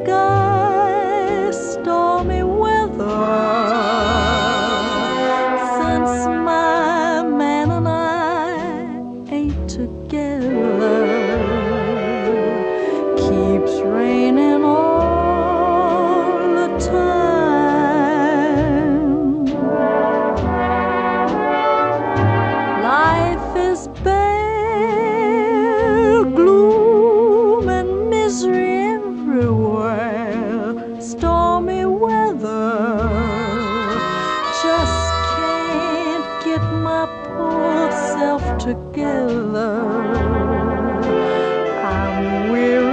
sky, stormy weather. Since my man and I ain't together, keeps raining all the time. Life is bare, gloom and misery everywhere. Stormy weather, just can't get my poor self together. I'm weary